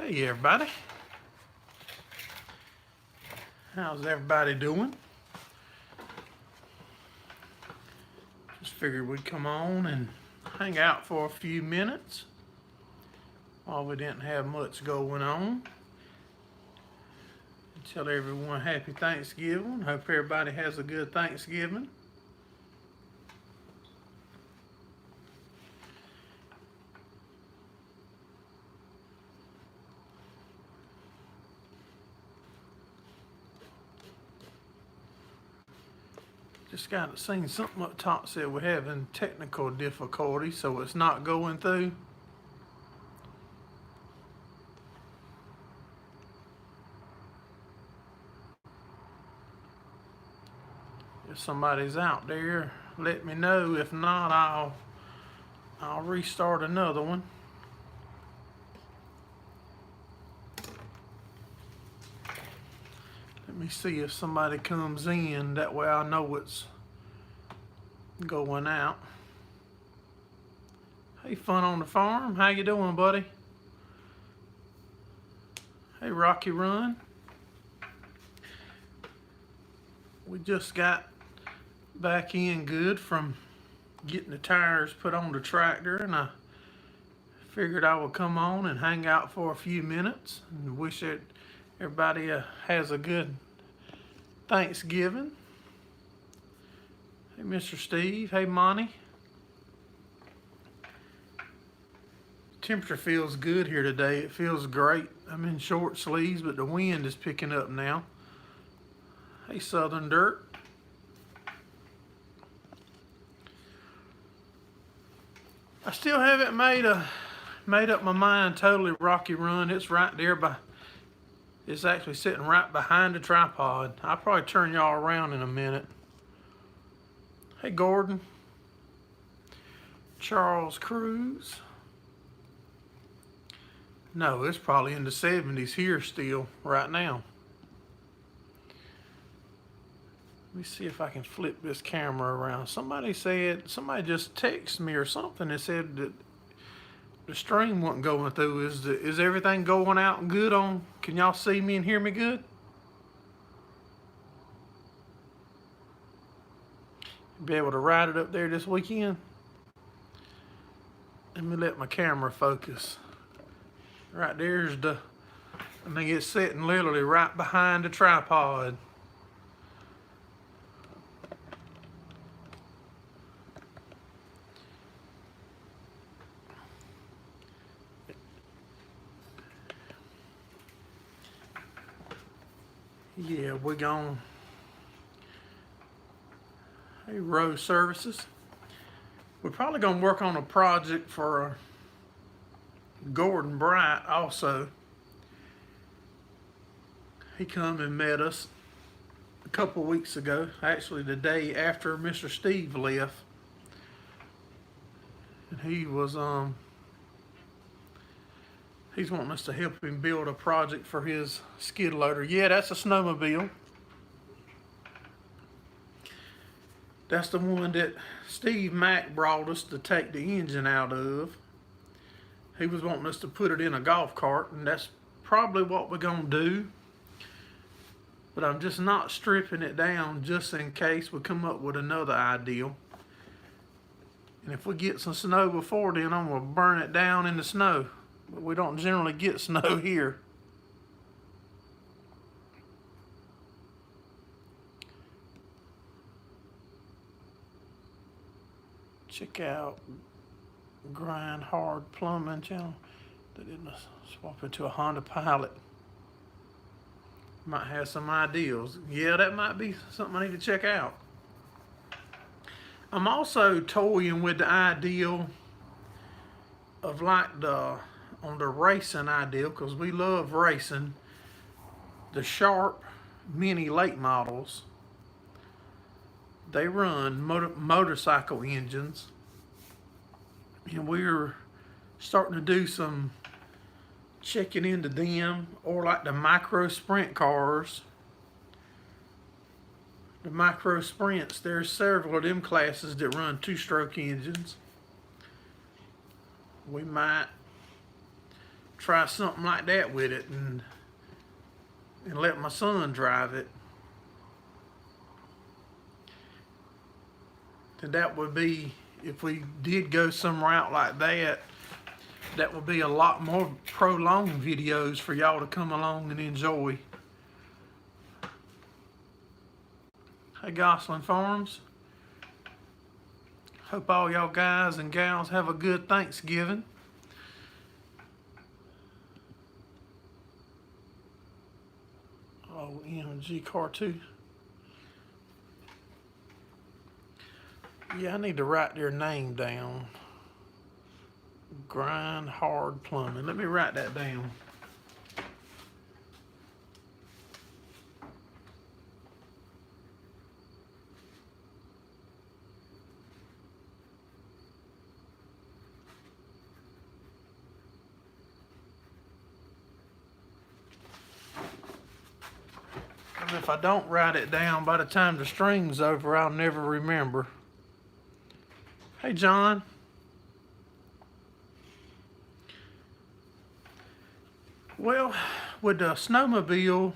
Hey everybody, how's everybody doing? Just figured we'd come on and hang out for a few minutes while we didn't have much going on. Tell everyone happy Thanksgiving. Hope everybody has a good Thanksgiving. Just got seen something up top said we're having technical difficulties, so it's not going through. If somebody's out there, let me know. If not, I'll restart another one. Let me see if somebody comes in. That way I know it's going out. Hey, Fun on the Farm. How you doing, buddy? Hey, Rocky Run. We just got back in good from getting the tires put on the tractor, and I figured I would come on and hang out for a few minutes and wish that everybody has a good Thanksgiving. Hey, Mr. Steve. Hey, Monty. Temperature feels good here today. It feels great. I'm in short sleeves, but the wind is picking up now. Hey, Southern Dirt. I still haven't made up my mind totally. Rocky Run. It's right there by. It's actually sitting right behind the tripod. I'll probably turn y'all around in a minute. Hey, Gordon. Charles Cruz. No, it's probably in the 70s here still right now. Let me see if I can flip this camera around. Somebody just texted me or something that said that the stream wasn't going through. Is everything going out good on? Can y'all see me and hear me good? Be able to ride it up there this weekend? Let me let my camera focus. Right there's it's sitting literally right behind the tripod. Yeah, we're gone. Hey, Row Services. We're probably gonna work on a project for Gordon Bright also. He come and met us a couple weeks ago, actually the day after Mr. Steve left. And he was he's wanting us to help him build a project for his skid loader. Yeah, that's a snowmobile. That's the one that Steve Mack brought us to take the engine out of. He was wanting us to put it in a golf cart, and that's probably what we're gonna do. But I'm just not stripping it down just in case we come up with another idea. And if we get some snow before then, I'm gonna burn it down in the snow. But we don't generally get snow here. Check out Grind Hard Plumbing channel. They didn't swap it to a Honda Pilot. Might have some ideas. Yeah, that might be something I need to check out. I'm also toying with the idea of on the racing idea, because we love racing, the Sharp Mini late models. They run motorcycle engines, and we're starting to do some checking into them, or like the micro sprint cars. The micro sprints, there's several of them classes that run two-stroke engines. We might try something like that with it and let my son drive it. And that would be, if we did go some route like that, that would be a lot more prolonged videos for y'all to come along and enjoy. Hey, Gerraldfarms. Hope all y'all guys and gals have a good Thanksgiving. OMG car 2. Yeah, I need to write their name down. Grind Hard Plumbing. Let me write that down. And if I don't write it down, by the time the string's over, I'll never remember. Hey, John. Well, with the snowmobile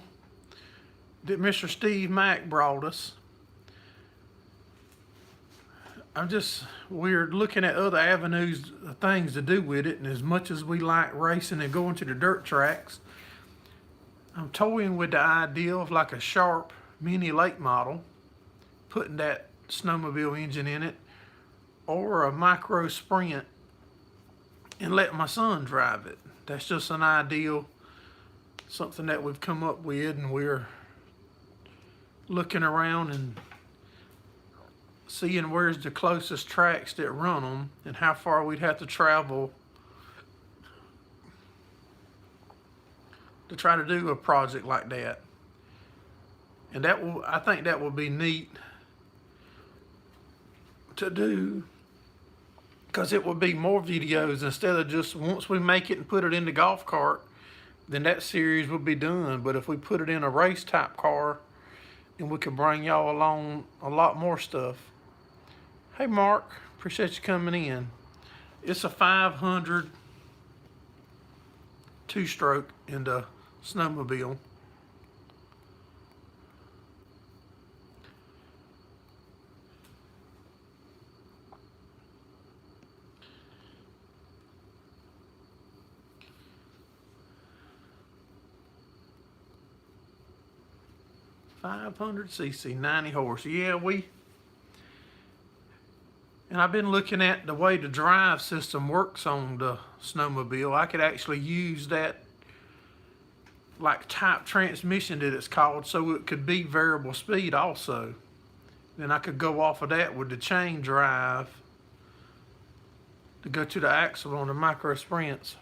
that Mr. Steve Mack brought us, we're looking at other avenues of things to do with it, and as much as we like racing and going to the dirt tracks, I'm toying with the idea of like a Sharp mini late model, putting that snowmobile engine in it, or a micro sprint, and let my son drive it. That's just an ideal, something that we've come up with, and we're looking around and seeing where's the closest tracks that run them and how far we'd have to travel to try to do a project like that. And I think that will be neat to do, because it will be more videos instead of just once we make it and put it in the golf cart, then that series will be done. But if we put it in a race type car, and we can bring y'all along a lot more stuff. Hey Mark, appreciate you coming in. It's a 500 two-stroke in the snowmobile. .500cc, 90 horse. Yeah, and I've been looking at the way the drive system works on the snowmobile. I could actually use that like type transmission that it's called, so it could be variable speed also. Then I could go off of that with the chain drive to go to the axle on the micro sprints.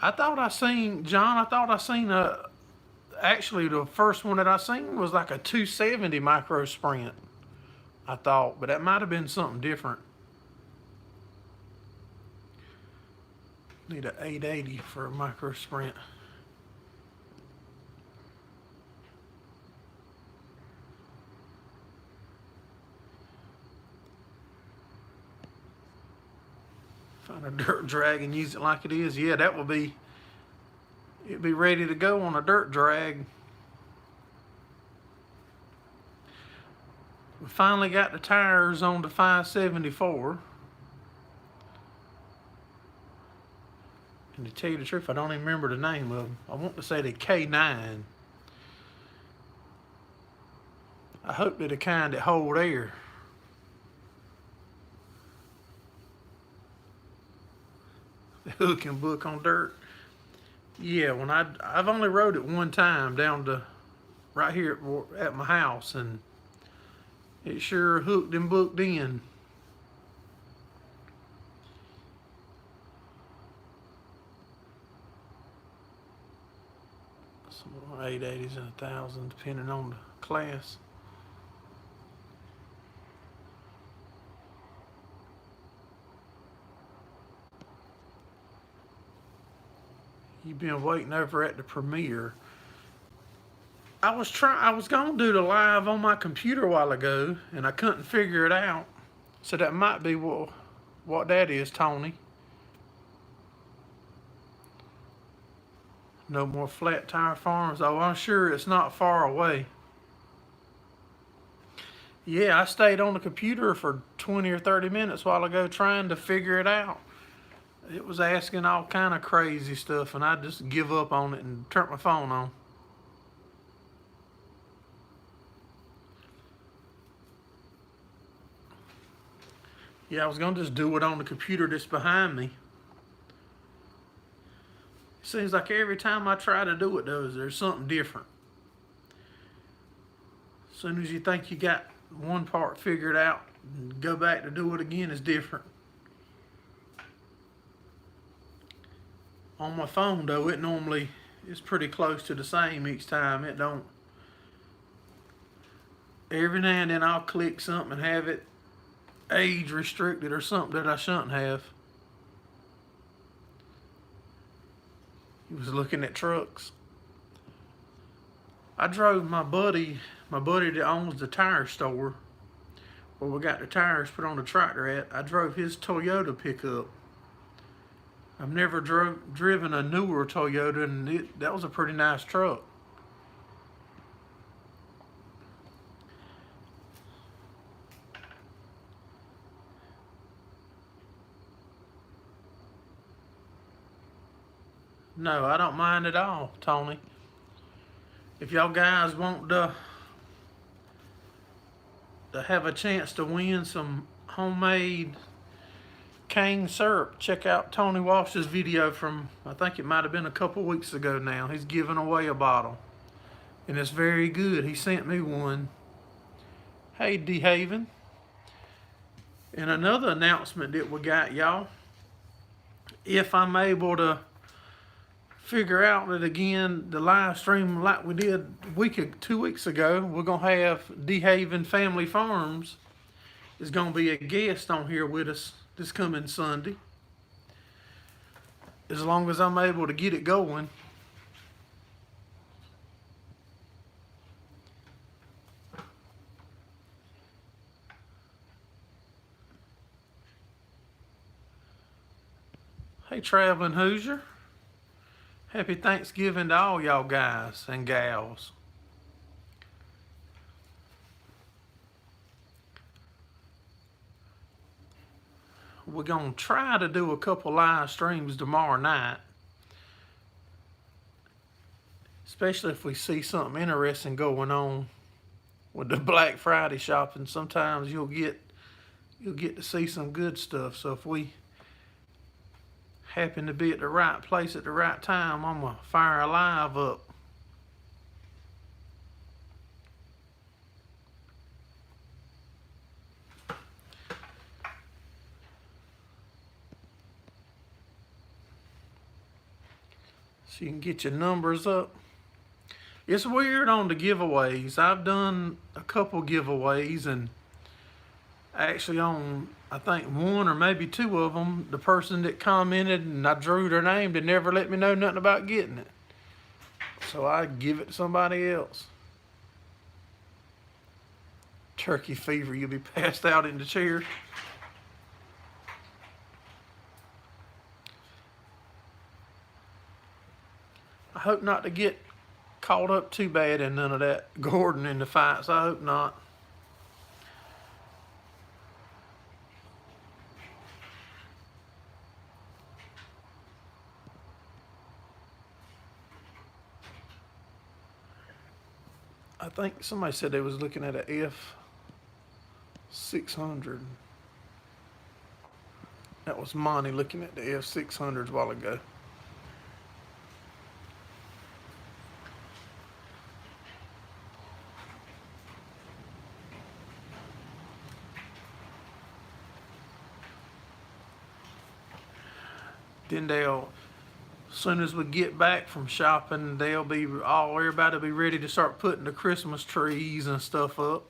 I thought I seen, John, actually the first one that I seen was like a 270 micro sprint, I thought, but that might have been something different. Need an 880 for a micro sprint. Find a dirt drag and use it like it is. Yeah, that will be, it'd be ready to go on a dirt drag. We finally got the tires on the 574. And to tell you the truth, I don't even remember the name of them. I want to say the K9. I hope they're the kind that hold air. Hook and book on dirt. Yeah, when I've only rode it one time down to right here at my house, and it sure hooked and booked in. Some 880s and 1,000 depending on the class. You've been waiting over at the premiere. I was gonna do the live on my computer a while ago, and I couldn't figure it out. So that might be what that is, Tony. No more flat tire farms. Oh, I'm sure it's not far away. Yeah, I stayed on the computer for 20 or 30 minutes while ago trying to figure it out. It was asking all kind of crazy stuff, and I just give up on it and turn my phone on. Yeah, I was gonna just do it on the computer that's behind me. Seems like every time I try to do it, though, there's something different. As soon as you think you got one part figured out, and go back to do it again is different. On my phone, though, it normally is pretty close to the same each time. It don't. Every now and then I'll click something and have it age restricted or something that I shouldn't have. He was looking at trucks. I drove my buddy that owns the tire store where we got the tires put on the tractor at. I drove his Toyota pickup. I've never driven a newer Toyota, and that was a pretty nice truck. No, I don't mind at all, Tony. If y'all guys want to have a chance to win some homemade cane syrup, check out Tony Walsh's video from, I think it might have been a couple weeks ago now. He's giving away a bottle, and it's very good. He sent me one. Hey, D Haven. And another announcement that we got, y'all. If I'm able to figure out that again, the live stream like we did 2 weeks ago, we're gonna have D Haven Family Farms is gonna be a guest on here with us this coming Sunday. As long as I'm able to get it going. Hey, Traveling Hoosier. Happy Thanksgiving to all y'all guys and gals. We're going to try to do a couple live streams tomorrow night. Especially if we see something interesting going on with the Black Friday shopping. Sometimes you'll get to see some good stuff. So if we happen to be at the right place at the right time, I'm going to fire a live up. So you can get your numbers up. It's weird on the giveaways. I've done a couple giveaways, and actually on, I think, one or maybe two of them, the person that commented and I drew their name, they never let me know nothing about getting it. So I give it to somebody else. Turkey fever, you'll be passed out in the chair. I hope not to get caught up too bad in none of that Gordon in the fights. I hope not. I think somebody said they was looking at a F600. That was Monty looking at the F600s a while ago. Then they'll, as soon as we get back from shopping, everybody will be ready to start putting the Christmas trees and stuff up.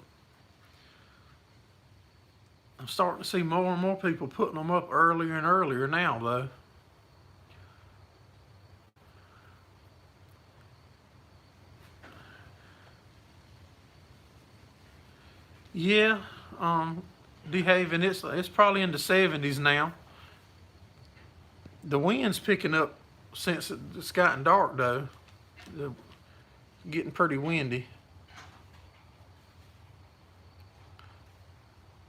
I'm starting to see more and more people putting them up earlier and earlier now, though. Yeah, dehaving. It's probably in the 70s now. The wind's picking up since it's gotten dark though. It's getting pretty windy.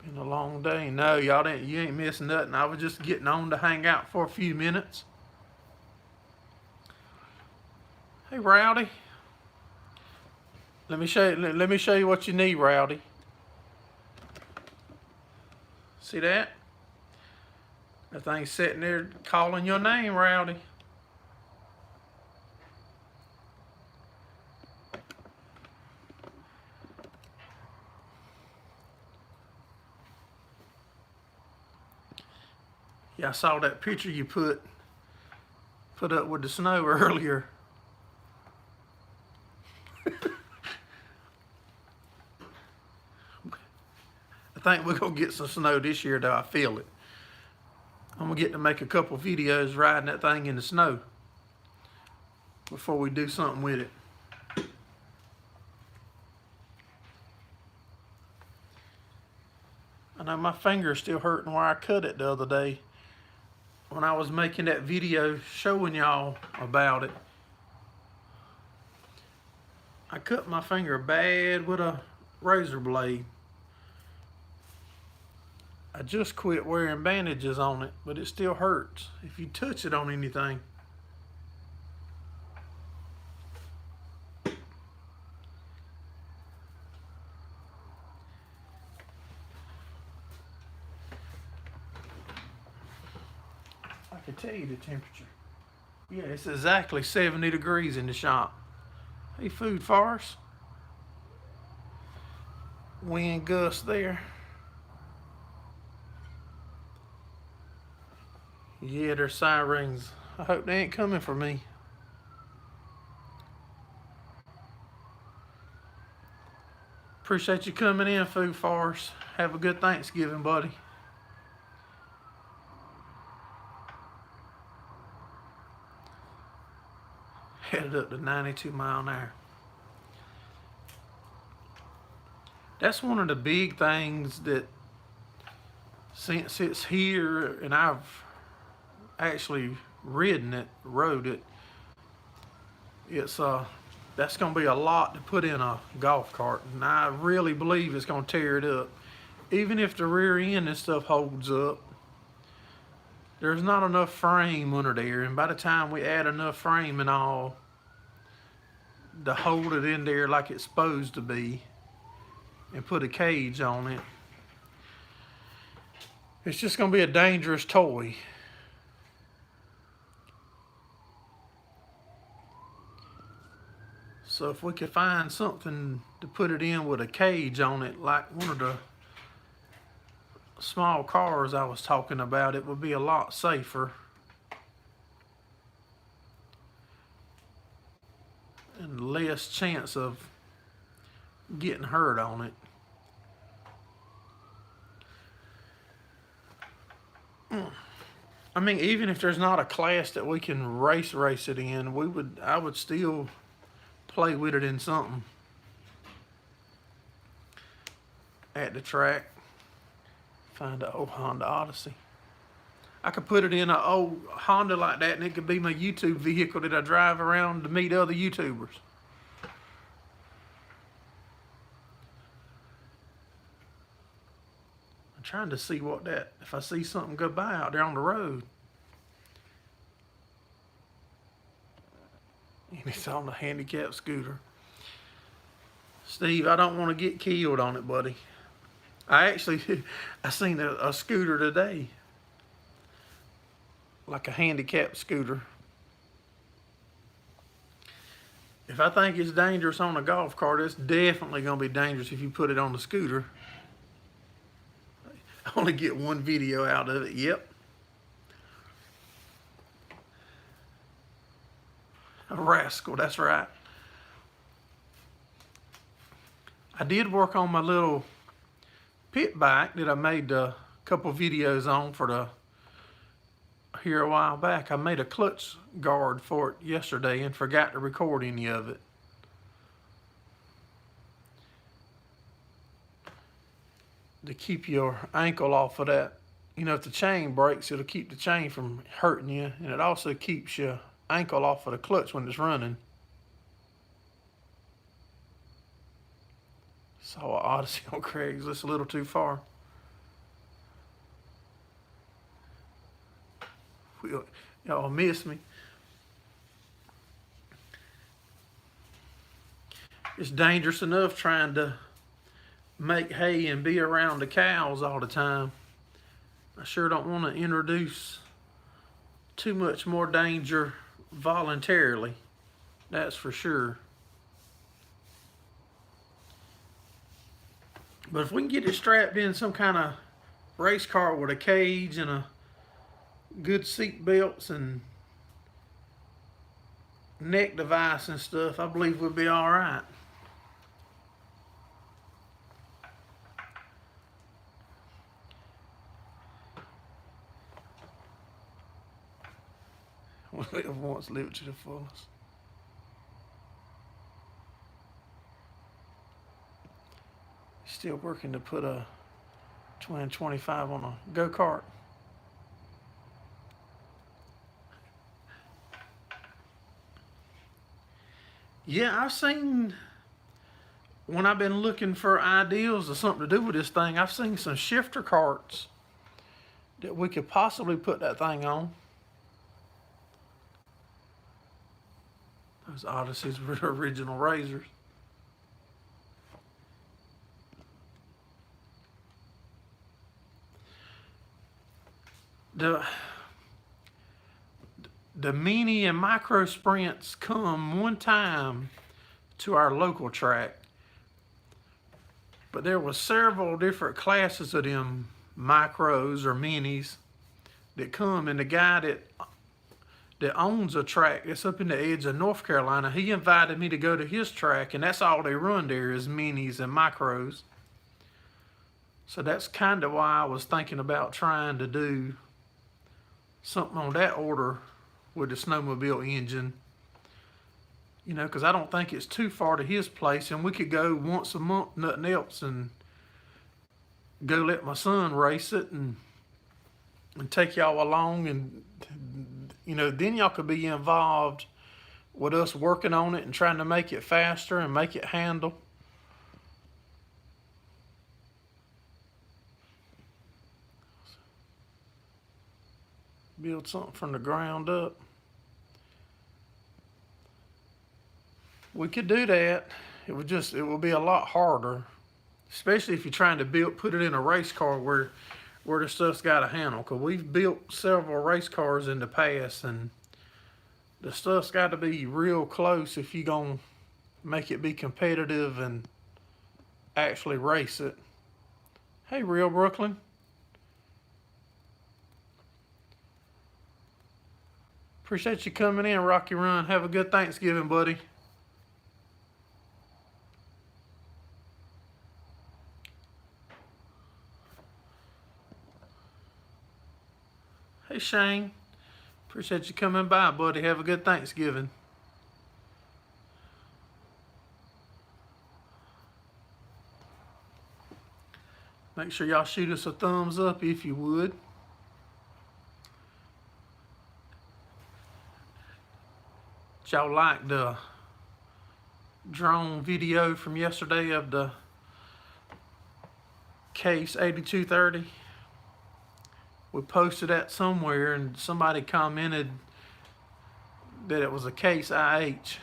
Been a long day. No, you ain't missing nothing. I was just getting on to hang out for a few minutes. Hey, Rowdy. Let me show you what you need, Rowdy. See that? That thing's sitting there calling your name, Rowdy. Yeah, I saw that picture you put up with the snow earlier. I think we're gonna get some snow this year though, I feel it. I'm gonna get to make a couple videos riding that thing in the snow before we do something with it. I know my finger's still hurting where I cut it the other day when I was making that video showing y'all about it. I cut my finger bad with a razor blade. I just quit wearing bandages on it, but it still hurts if you touch it on anything. I can tell you the temperature. Yeah, it's exactly 70 degrees in the shop. Hey, food forest. Wind gust there. Yeah, there's sirens. I hope they ain't coming for me. Appreciate you coming in, food forest. Have a good Thanksgiving, buddy. Headed up to 92 mile an hour. That's one of the big things that, since it's here and I've actually rode it, it's that's gonna be a lot to put in a golf cart, and I really believe it's gonna tear it up. Even if the rear end and stuff holds up, there's not enough frame under there, and by the time we add enough frame and all to hold it in there like it's supposed to be and put a cage on it, it's just gonna be a dangerous toy. So if we could find something to put it in with a cage on it, like one of the small cars I was talking about, it would be a lot safer and less chance of getting hurt on it. I mean, even if there's not a class that we can race it in, I would still play with it in something at the track. Find an old Honda Odyssey. I could put it in an old Honda like that, and it could be my YouTube vehicle that I drive around to meet other YouTubers. I'm trying to see if I see something go by out there on the road. And it's on a handicap scooter. Steve, I don't want to get killed on it, buddy. I seen a scooter today. Like a handicap scooter. If I think it's dangerous on a golf cart, it's definitely going to be dangerous if you put it on the scooter. I only get one video out of it. Yep. A rascal, that's right. I did work on my little pit bike that I made a couple videos on here a while back. I made a clutch guard for it yesterday and forgot to record any of it. to keep your ankle off of that. You know, if the chain breaks, it'll keep the chain from hurting you, and it also keeps your ankle off of the clutch when it's running. Saw an Odyssey on Craigslist a little too far. Y'all miss me. It's dangerous enough trying to make hay and be around the cows all the time. I sure don't want to introduce too much more danger voluntarily. That's for sure. But if we can get it strapped in some kind of race car with a cage and a good seat belts and neck device and stuff, I believe we'll be all right. Live once, live to the fullest. Still working to put a twin 25 on a go-kart. Yeah, I've seen, when I've been looking for ideas or something to do with this thing, I've seen some shifter carts that we could possibly put that thing on. Those Odysseys were the original razors. The mini and micro sprints come one time to our local track, but there was several different classes of them micros or minis that come, and the guy that owns a track that's up in the edge of North Carolina, he invited me to go to his track, and that's all they run there is minis and micros. So that's kind of why I was thinking about trying to do something on that order with the snowmobile engine. You know, because I don't think it's too far to his place, and we could go once a month, nothing else, and go let my son race it and take y'all along, and you know, then y'all could be involved with us working on it and trying to make it faster and make it handle. Build something from the ground up. We could do that. It would be a lot harder, especially if you're trying to put it in a race car where the stuff's got a handle. Because we've built several race cars in the past, and the stuff's got to be real close if you're going to make it be competitive and actually race it. Hey, Real Brooklyn. Appreciate you coming in, Rocky Run. Have a good Thanksgiving, buddy. Hey, Shane. Appreciate you coming by, buddy. Have a good Thanksgiving. Make sure y'all shoot us a thumbs up if you would. Y'all like the drone video from yesterday of the Case 8230? We posted that somewhere, and somebody commented that it was a Case IH.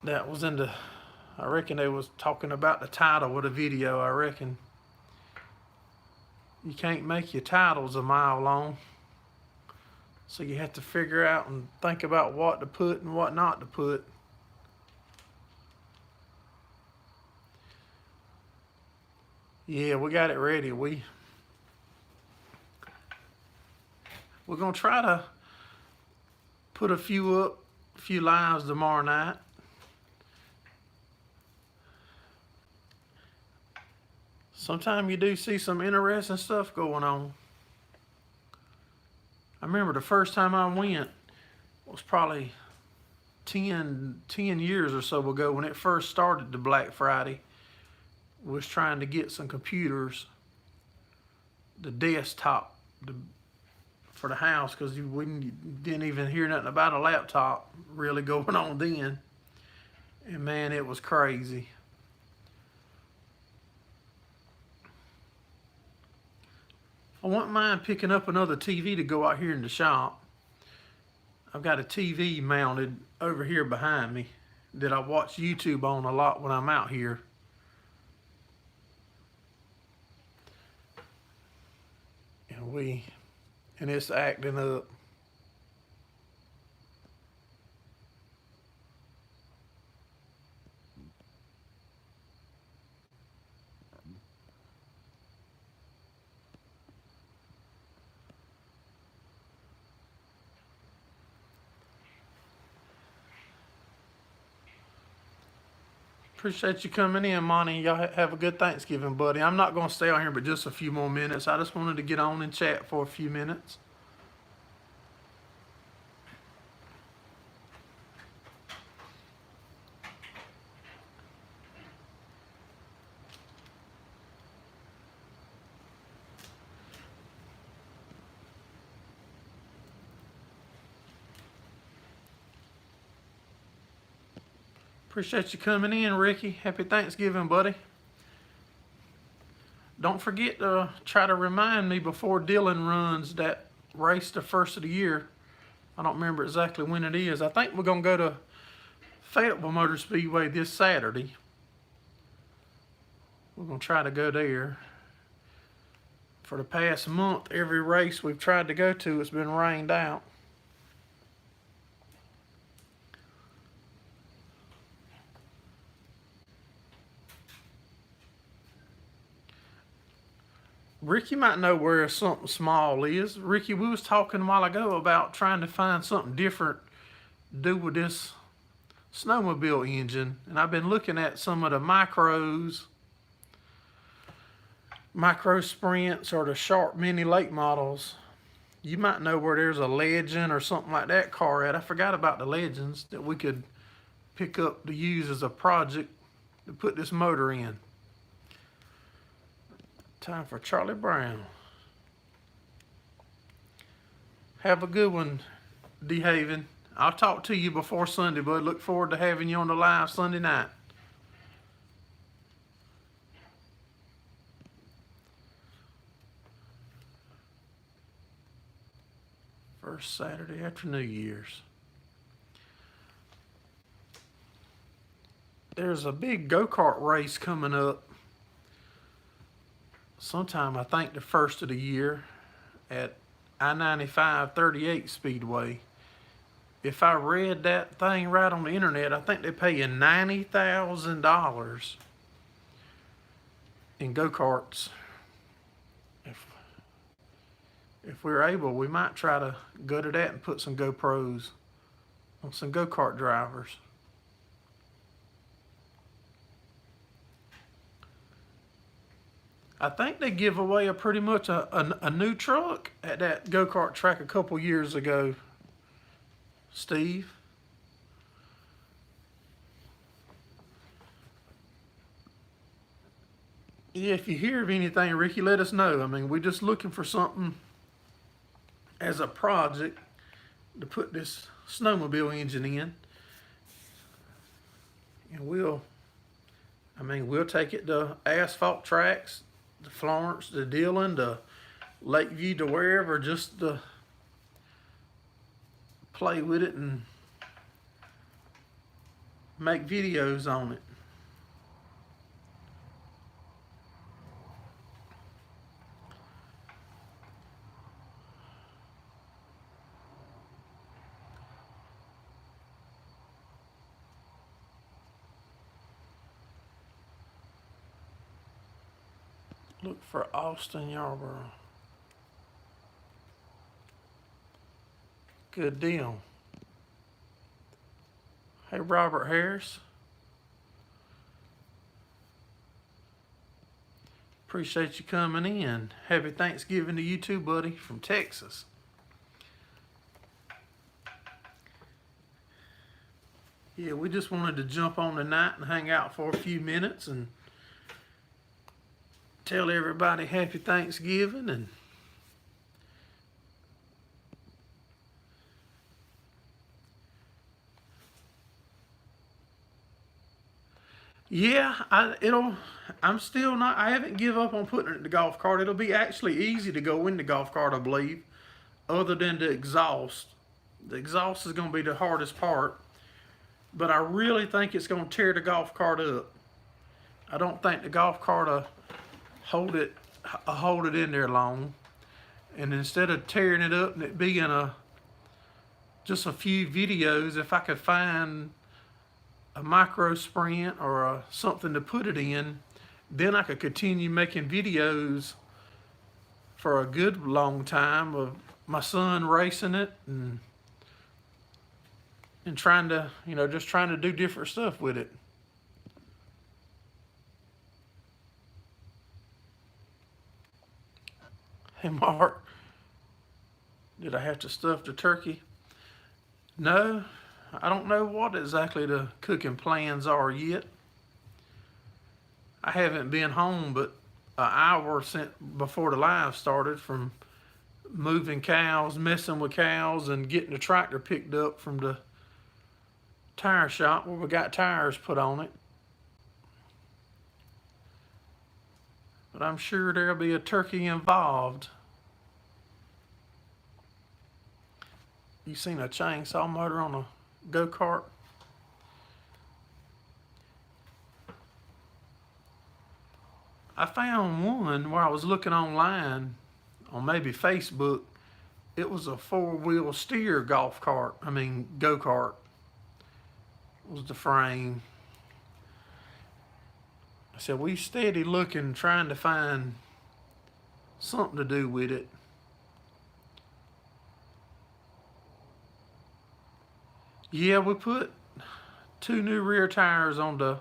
That was in the, I reckon they was talking about the title of the video, I reckon. You can't make your titles a mile long. So you have to figure out and think about what to put and what not to put. Yeah, we got it ready. We're gonna try to put a few lives tomorrow night. Sometimes you do see some interesting stuff going on. I remember the first time I went was probably 10 years or so ago when it first started, the Black Friday. was trying to get some computers, the desktop, for the house, because we didn't even hear nothing about a laptop really going on then. And man, it was crazy. I wouldn't mind picking up another TV to go out here in the shop. I've got a TV mounted over here behind me that I watch YouTube on a lot when I'm out here. And it's acting up. Appreciate you coming in, Monty. Y'all have a good Thanksgiving, buddy. I'm not going to stay on here but just a few more minutes. I just wanted to get on and chat for a few minutes. Appreciate you coming in, Ricky. Happy Thanksgiving, buddy. Don't forget to try to remind me before Dylan runs that race the first of the year. I don't remember exactly when it is. I think we're going to go to Fayetteville Motor Speedway this Saturday. We're going to try to go there. For the past month, every race we've tried to go to, it's been rained out. Ricky might know where something small is. Ricky, we was talking a while ago about trying to find something different to do with this snowmobile engine. And I've been looking at some of the micro sprints or the Sharp Mini Lake models. You might know where there's a Legend or something like that car at. I forgot about the Legends that we could pick up to use as a project to put this motor in. Time for Charlie Brown. Have a good one, D. Haven. I'll talk to you before Sunday, bud. Look forward to having you on the live Sunday night. First Saturday after New Year's. There's a big go-kart race coming up sometime, I think the first of the year, at I-95 38 Speedway. If I read that thing right on the internet, I think they're paying $90,000 in go-karts. If we're able, we might try to go to that and put some GoPros on some go-kart drivers. I think they give away pretty much a new truck at that go-kart track a couple years ago, Steve. Yeah, if you hear of anything, Ricky, let us know. I mean, we're just looking for something as a project to put this snowmobile engine in. And we'll take it to asphalt tracks, to Florence, to Dillon, to Lakeview, to wherever, just to play with it and make videos on it. Look for Austin Yarborough. Good deal. Hey, Robert Harris. Appreciate you coming in. Happy Thanksgiving to you too, buddy, from Texas. Yeah, we just wanted to jump on tonight and hang out for a few minutes and tell everybody happy Thanksgiving. And yeah, I'm still not, I haven't give up on putting it in the golf cart. It'll be actually easy to go in the golf cart, I believe, other than the exhaust. The exhaust is going to be the hardest part, but I really think it's going to tear the golf cart up. I don't think the golf cart will hold it in there long. And instead of tearing it up and it being just a few videos, if I could find a micro sprint or something to put it in, then I could continue making videos for a good long time of my son racing it and trying to, just trying to do different stuff with it. Hey, Mark, did I have to stuff the turkey? No, I don't know what exactly the cooking plans are yet. I haven't been home but an hour before the live started from moving cows, messing with cows, and getting the tractor picked up from the tire shop where we got tires put on it. But I'm sure there'll be a turkey involved. You seen a chainsaw motor on a go-kart? I found one where I was looking online on maybe Facebook. It was a four-wheel steer go-kart. Was the frame. I said, we steady looking, trying to find something to do with it. Yeah, we put 2 new rear tires on the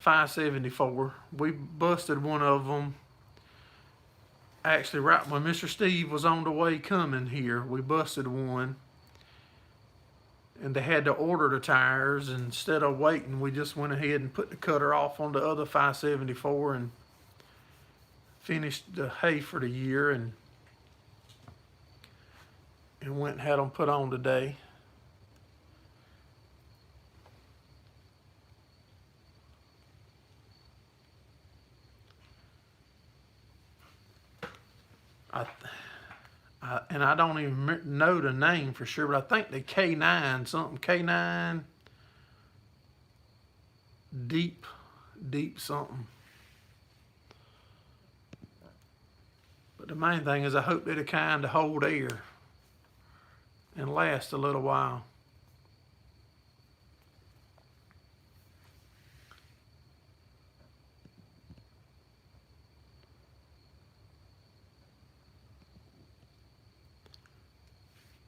574. We busted one of them. Actually, right when Mr. Steve was on the way coming here, we busted one. And they had to order the tires. Instead of waiting, we just went ahead and put the cutter off on the other 574 and finished the hay for the year and went and had them put on today. And I don't even know the name for sure, but I think the K9 something, K9 deep something. But the main thing is I hope they're the kind to hold air and last a little while.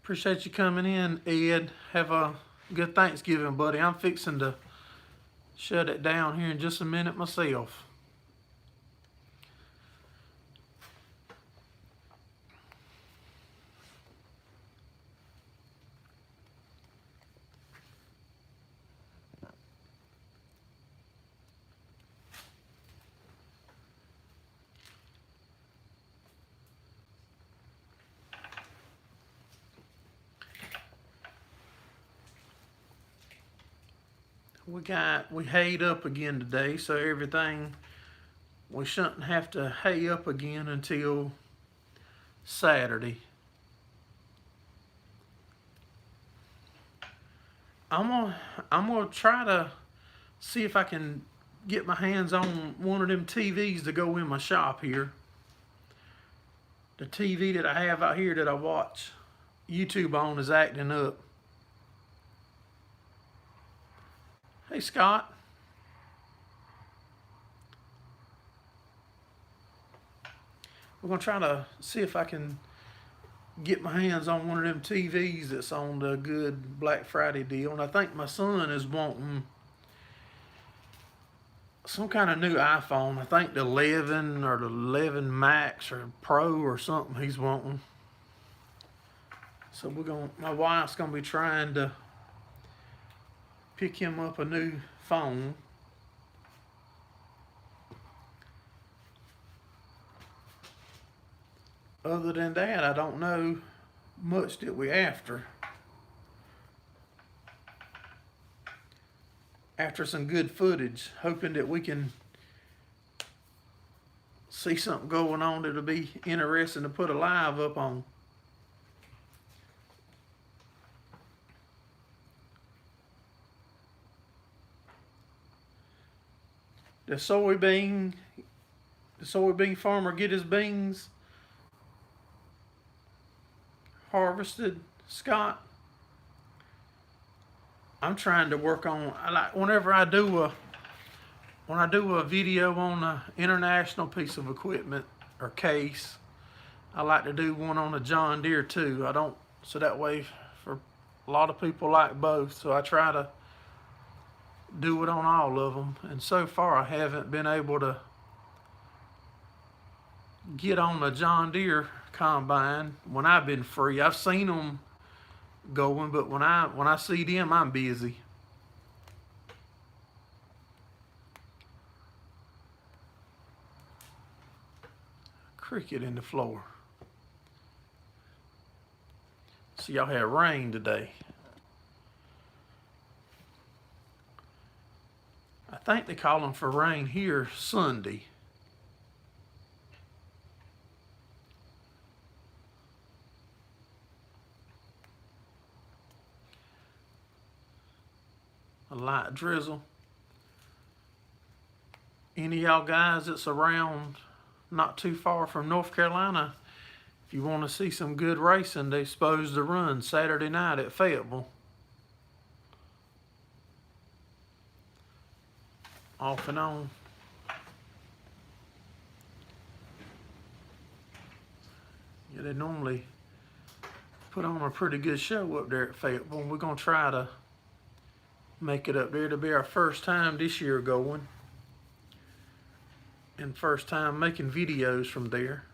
Appreciate you coming in, Ed. Have a good Thanksgiving, buddy. I'm fixing to shut it down here in just a minute myself. We hayed up again today, so everything, we shouldn't have to hay up again until Saturday. I'm gonna try to see if I can get my hands on one of them TVs to go in my shop here. The TV that I have out here that I watch YouTube on is acting up. Hey, Scott. We're going to try to see if I can get my hands on one of them TVs that's on the good Black Friday deal. And I think my son is wanting some kind of new iPhone. I think the 11 or the 11 Max or Pro or something he's wanting. So my wife's going to be trying to pick him up a new phone. other than that, I don't know much that we after some good footage, hoping that we can see something going on that'll be interesting to put a live up on. The soybean farmer get his beans harvested, Scott. I'm trying to work on, whenever I do a video on an international piece of equipment or case, I like to do one on a John Deere too. So that way for a lot of people like both, so I try to do it on all of them. And so far I haven't been able to get on a John Deere combine when I've been free. I've seen them going, but when I see them, I'm busy. Cricket in the floor. So y'all had rain today. I think they call them for rain here Sunday. A light drizzle. Any of y'all guys that's around not too far from North Carolina, if you want to see some good racing, they're supposed to run Saturday night at Fayetteville. Off and on. Yeah, they normally put on a pretty good show up there at Fayetteville. We're going to try to make it up there. It'll be our first time this year going. And first time making videos from there.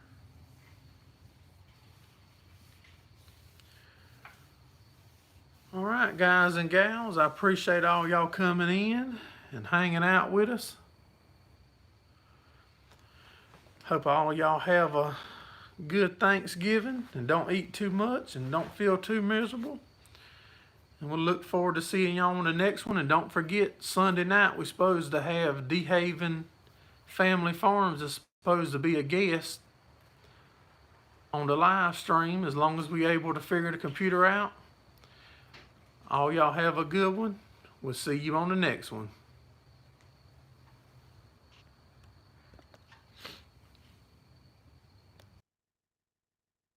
All right, guys and gals, I appreciate all y'all coming in and hanging out with us. Hope all y'all have a good Thanksgiving and don't eat too much and don't feel too miserable. And we'll look forward to seeing y'all on the next one. And don't forget, Sunday night we're supposed to have DeHaven Family Farms is supposed to be a guest on the live stream, as long as we're able to figure the computer out. All y'all have a good one. We'll see you on the next one.